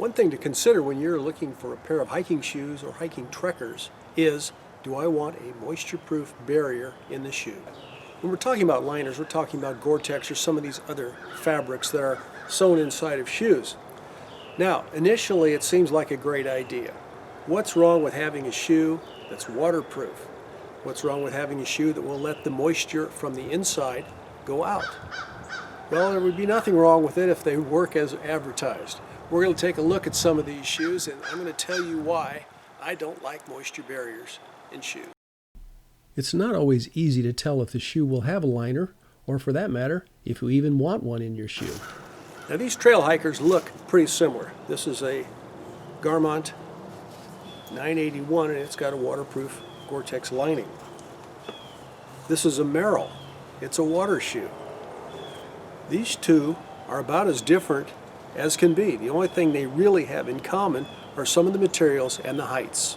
One thing to consider when you're looking for a pair of hiking shoes or hiking trekkers is, do I want a moisture-proof barrier in the shoe? When we're talking about liners, we're talking about Gore-Tex or some of these other fabrics that are sewn inside of shoes. Now, initially it seems like a great idea. What's wrong with having a shoe that's waterproof? What's wrong with having a shoe that will let the moisture from the inside go out? Well, there would be nothing wrong with it if they work as advertised. We're going to take a look at some of these shoes, and I'm going to tell you why I don't like moisture barriers in shoes. It's not always easy to tell if the shoe will have a liner, or for that matter, if you even want one in your shoe. Now these trail hikers look pretty similar. This is a Garmont 981, and it's got a waterproof Gore-Tex lining. This is a Merrell. It's a water shoe. These two are about as different as can be. The only thing they really have in common are some of the materials and the heights.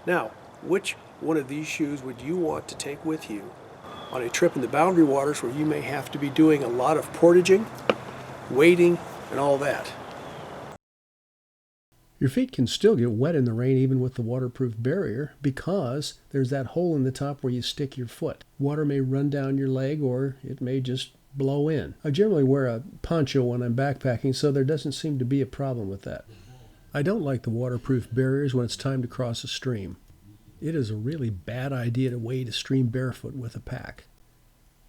Now, which one of these shoes would you want to take with you on a trip in the boundary waters where you may have to be doing a lot of portaging, wading, and all that? Your feet can still get wet in the rain even with the waterproof barrier because there's that hole in the top where you stick your foot. Water may run down your leg or it may just blow in. I generally wear a poncho when I'm backpacking, so there doesn't seem to be a problem with that. I don't like the waterproof barriers when it's time to cross a stream. It is a really bad idea to wade a stream barefoot with a pack.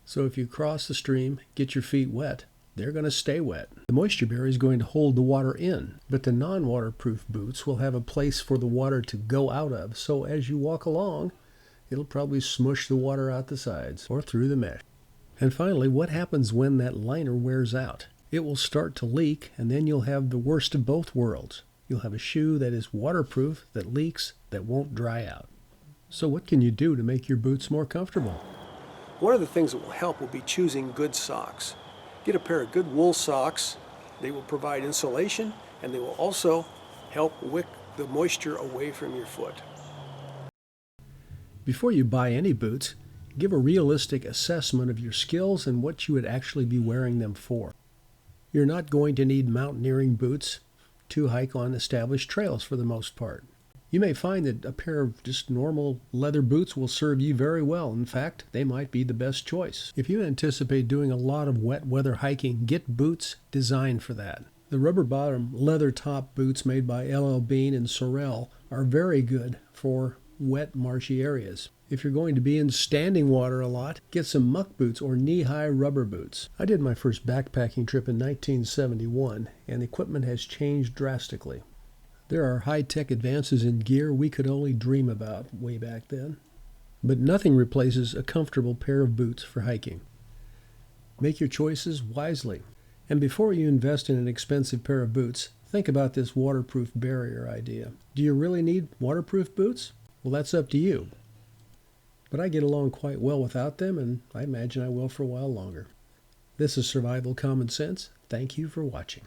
So if you cross the stream, get your feet wet, they're going to stay wet. The moisture barrier is going to hold the water in, but the non-waterproof boots will have a place for the water to go out of, so as you walk along, it'll probably smush the water out the sides or through the mesh. And finally, what happens when that liner wears out? It will start to leak, and then you'll have the worst of both worlds. You'll have a shoe that is waterproof, that leaks, that won't dry out. So what can you do to make your boots more comfortable? One of the things that will help will be choosing good socks. Get a pair of good wool socks. They will provide insulation, and they will also help wick the moisture away from your foot. Before you buy any boots, give a realistic assessment of your skills and what you would actually be wearing them for. You're not going to need mountaineering boots to hike on established trails for the most part. You may find that a pair of just normal leather boots will serve you very well. In fact, they might be the best choice. If you anticipate doing a lot of wet weather hiking, get boots designed for that. The rubber bottom leather top boots made by LL Bean and Sorel are very good for wet, marshy areas. If you're going to be in standing water a lot, get some muck boots or knee-high rubber boots. I did my first backpacking trip in 1971, and the equipment has changed drastically. There are high-tech advances in gear we could only dream about way back then. But nothing replaces a comfortable pair of boots for hiking. Make your choices wisely. And before you invest in an expensive pair of boots, think about this waterproof barrier idea. Do you really need waterproof boots? Well, that's up to you. But I get along quite well without them, and I imagine I will for a while longer. This is Survival Common Sense. Thank you for watching.